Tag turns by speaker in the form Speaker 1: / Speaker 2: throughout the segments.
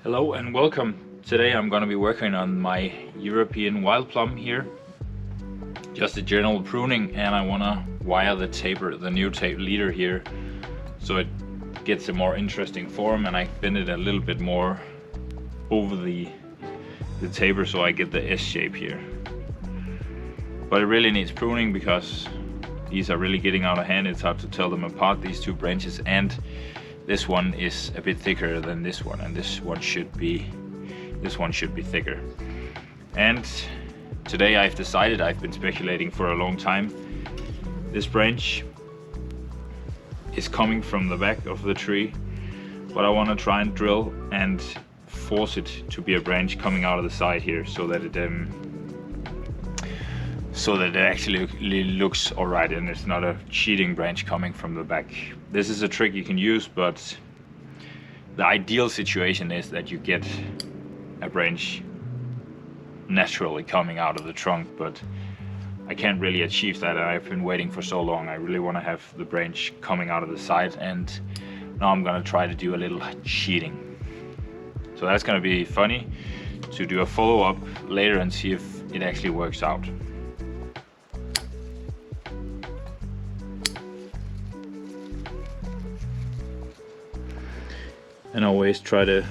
Speaker 1: Hello and welcome. Today I'm going to be working on my European wild plum here. Just a general pruning, and I want to wire the taper, the new tape leader here, so it gets a more interesting form, and I bend it a little bit more over the taper so I get the S shape here. But it really needs pruning because these are really getting out of hand. It's hard to tell them apart, these two branches, and this one is a bit thicker than this one, and this one should be thicker. And today I've decided, I've been speculating for a long time, this branch is coming from the back of the tree, but I want to try and drill and force it to be a branch coming out of the side here, so that it actually looks alright and it's not a cheating branch coming from the back. This is a trick you can use, but the ideal situation is that you get a branch naturally coming out of the trunk, but I can't really achieve that, and I've been waiting for so long. I really want to have the branch coming out of the side, and now I'm gonna try to do a little cheating. So that's gonna be funny to do a follow-up later and see if it actually works out. And always try to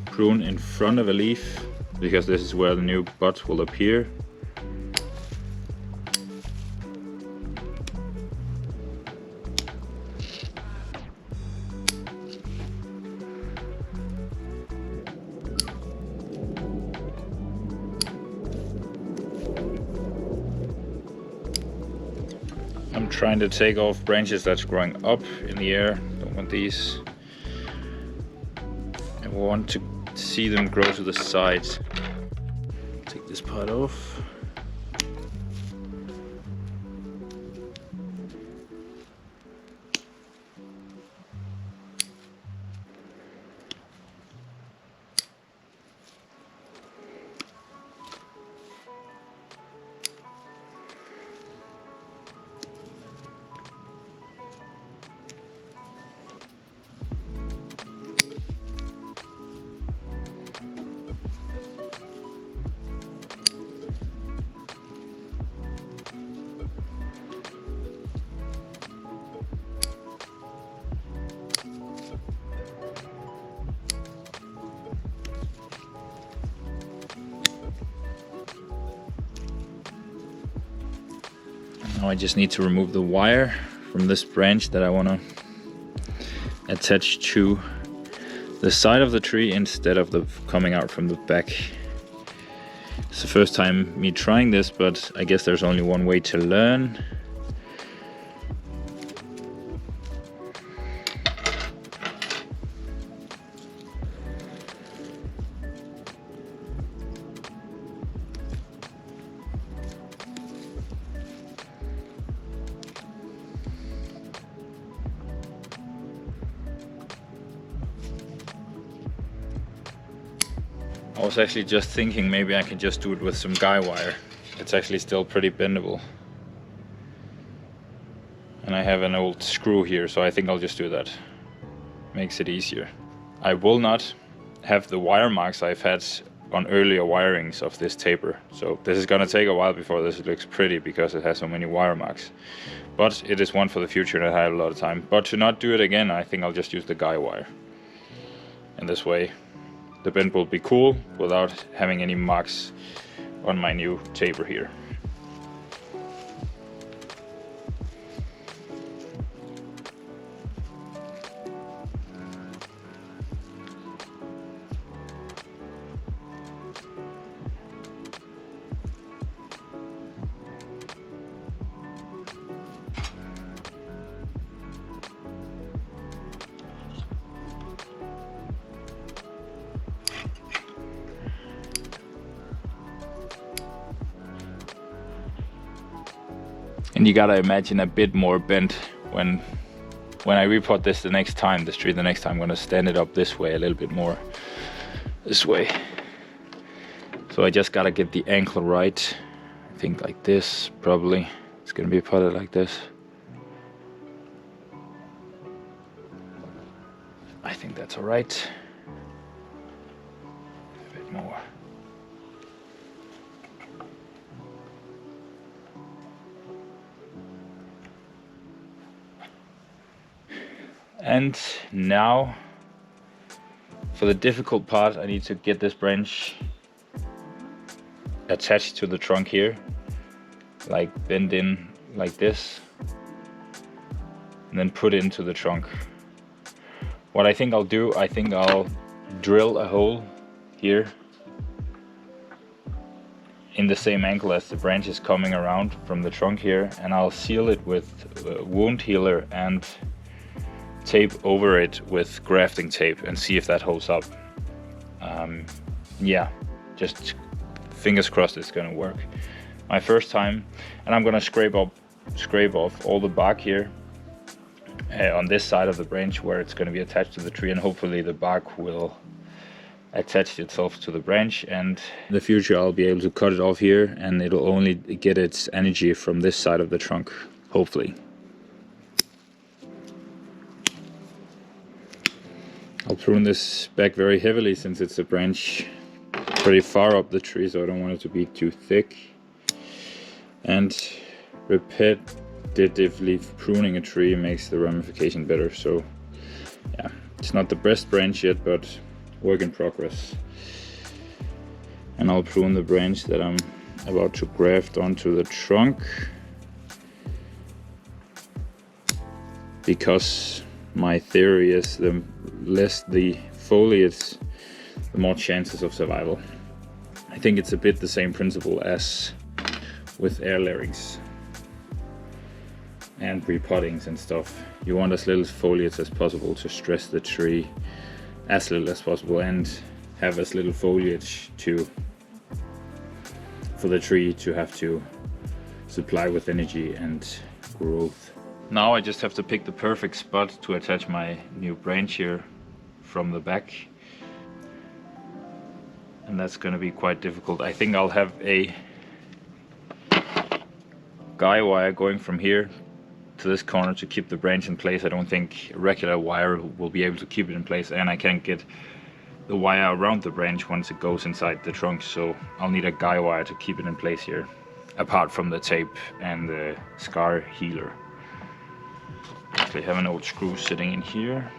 Speaker 1: prune in front of a leaf, because this is where the new bud will appear. I'm trying to take off branches that's growing up in the air. Don't want these. I want to see them grow to the sides. Take this part off. Now I just need to remove the wire from this branch that I want to attach to the side of the tree instead of the coming out from the back. It's the first time me trying this, but I guess there's only one way to learn. I was actually just thinking maybe I can just do it with some guy wire. It's actually still pretty bendable. And I have an old screw here, so I think I'll just do that. Makes it easier. I will not have the wire marks I've had on earlier wirings of this taper. So this is gonna take a while before this looks pretty, because it has so many wire marks. But it is one for the future, and I have a lot of time. But to not do it again, I think I'll just use the guy wire. And this way the bend will be cool without having any marks on my new taper here. And you gotta imagine a bit more bent when I repot this the next time, this tree the next time. I'm gonna stand it up this way a little bit more, this way. So I just gotta get the angle right. I think like this, probably. It's gonna be potted like this. I think that's all right. more. And now for the difficult part, I need to get this branch attached to the trunk here, like bend in like this, and then put into the trunk. What I think I'll do, I think I'll drill a hole here in the same angle as the branch is coming around from the trunk here, and I'll seal it with wound healer and tape over it with grafting tape and see if that holds up. Yeah, just fingers crossed it's gonna work. My first time, and I'm gonna scrape off all the bark here on this side of the branch where it's gonna be attached to the tree, and hopefully the bark will attach itself to the branch, and in the future I'll be able to cut it off here and it'll only get its energy from this side of the trunk, hopefully. I'll prune this back very heavily since it's a branch pretty far up the tree, so I don't want it to be too thick. And repetitively pruning a tree makes the ramification better. So yeah, it's not the best branch yet, but work in progress. And I'll prune the branch that I'm about to graft onto the trunk, because my theory is the less the foliage, the more chances of survival. I think it's a bit the same principle as with air layerings and repottings and stuff. You want as little foliage as possible to stress the tree as little as possible, and have as little foliage for the tree to have to supply with energy and growth. Now I just have to pick the perfect spot to attach my new branch here from the back, and that's going to be quite difficult. I think I'll have a guy wire going from here to this corner to keep the branch in place. I don't think a regular wire will be able to keep it in place, and I can't get the wire around the branch once it goes inside the trunk, so I'll need a guy wire to keep it in place here, apart from the tape and the scar healer. Actually have an old screw sitting in here.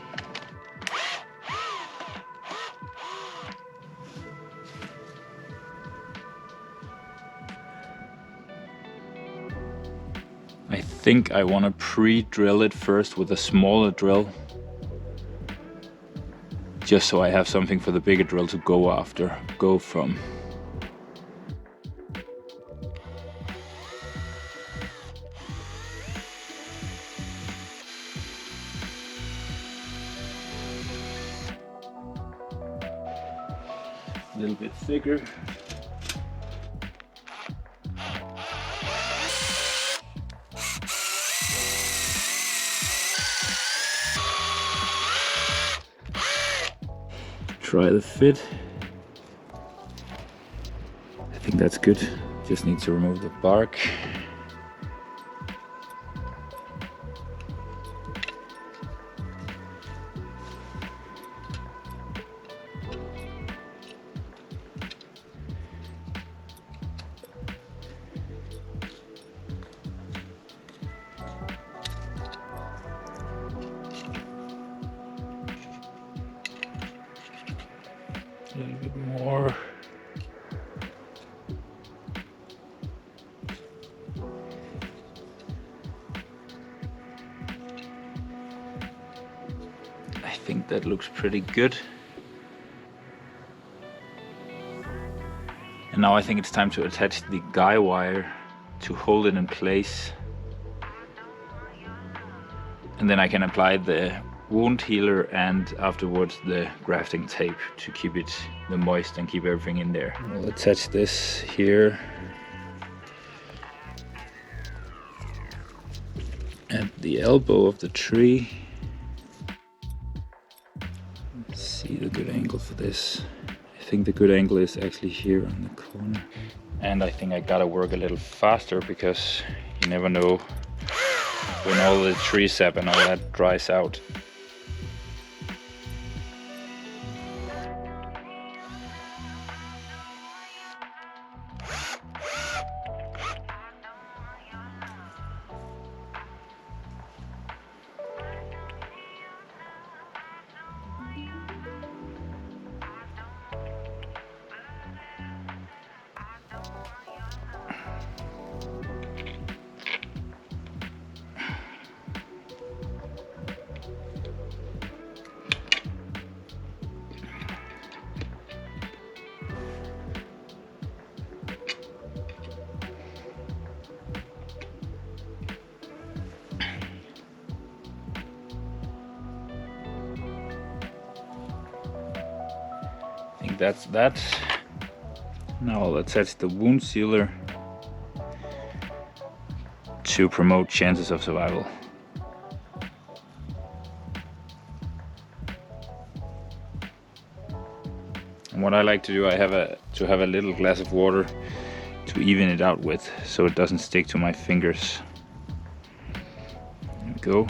Speaker 1: I think I want to pre-drill it first with a smaller drill, just so I have something for the bigger drill to go from. A little bit thicker. Try the fit. I think that's good. Just need to remove the bark. A little bit more. I think that looks pretty good. And now I think it's time to attach the guy wire to hold it in place. And then I can apply the wound healer and afterwards the grafting tape to keep it moist and keep everything in there. We'll attach this here at the elbow of the tree. Let's see the good angle for this. I think the good angle is actually here on the corner. And I think I gotta work a little faster because you never know when all the tree sap and all that dries out. think that's that. Now I'll attach the wound sealer to promote chances of survival. And what I like to do, I have a little glass of water to even it out with, so it doesn't stick to my fingers. There we go.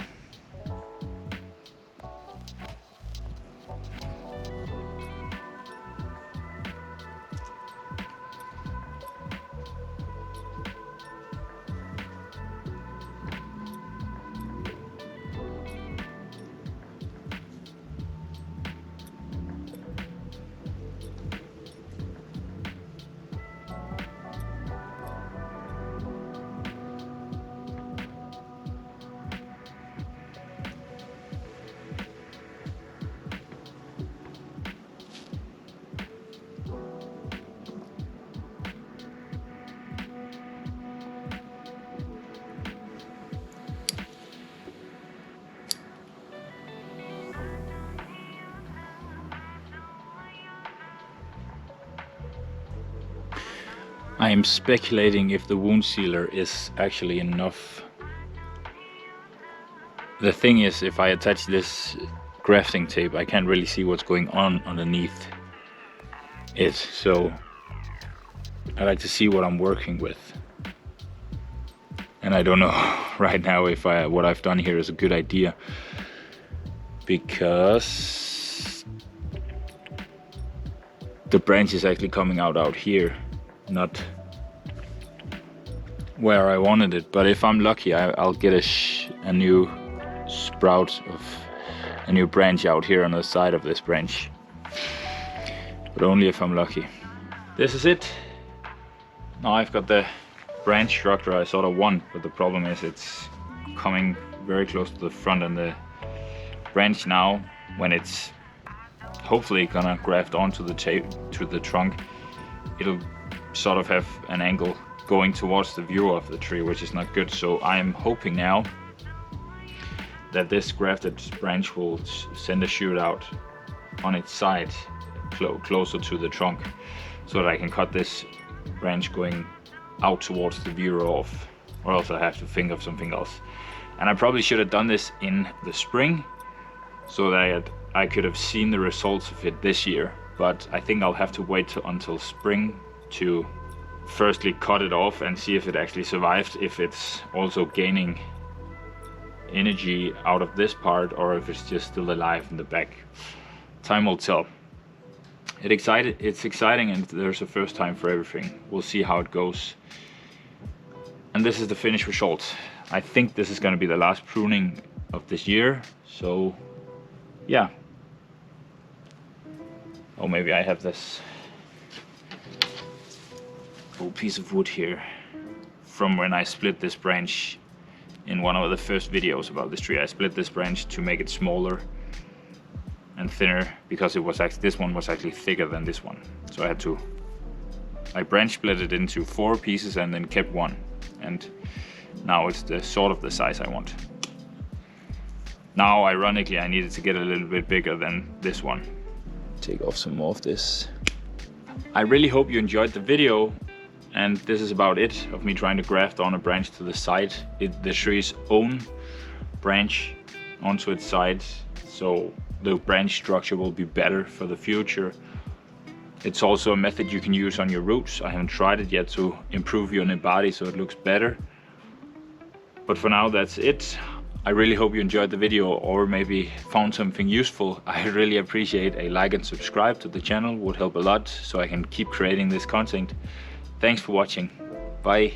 Speaker 1: I am speculating if the wound sealer is actually enough. The thing is, if I attach this grafting tape, I can't really see what's going on underneath it, so I like to see what I'm working with. And I don't know right now if what I've done here is a good idea, because the branch is actually coming out here, not where I wanted it. But if I'm lucky, I'll get a new sprout of a new branch out here on the side of this branch, but only if I'm lucky. This is it. Now I've got the branch structure I sort of want, but the problem is it's coming very close to the front, and the branch now, when it's hopefully gonna graft onto the tape to the trunk, it'll sort of have an angle going towards the viewer of the tree, which is not good. So I'm hoping now that this grafted branch will send a shoot out on its side closer to the trunk, so that I can cut this branch going out towards the viewer off, or else I have to think of something else. And I probably should have done this in the spring, so that I could have seen the results of it this year, but I think I'll have to wait until spring to firstly cut it off and see if it actually survived, if it's also gaining energy out of this part, or if it's just still alive in the back. Time will tell. It's exciting, and there's a first time for everything. We'll see how it goes. And this is the finished result. I think this is going to be the last pruning of this year, so yeah. Oh, maybe I have this old piece of wood here from when I split this branch in one of the first videos about this tree. I split this branch to make it smaller and thinner, because it was actually, this one was actually thicker than this one. So I branch split it into 4 pieces and then kept one, and now it's the sort of the size I want. Now ironically I needed to get a little bit bigger than this one. Take off some more of this. I really hope you enjoyed the video, and this is about it of me trying to graft on a branch to the side, the tree's own branch onto its side, so the branch structure will be better for the future. It's also a method you can use on your roots. I haven't tried it yet to improve your body so it looks better. But for now, that's it. I really hope you enjoyed the video, or maybe found something useful. I really appreciate a like and subscribe to the channel, would help a lot so I can keep creating this content. Thanks for watching. Bye.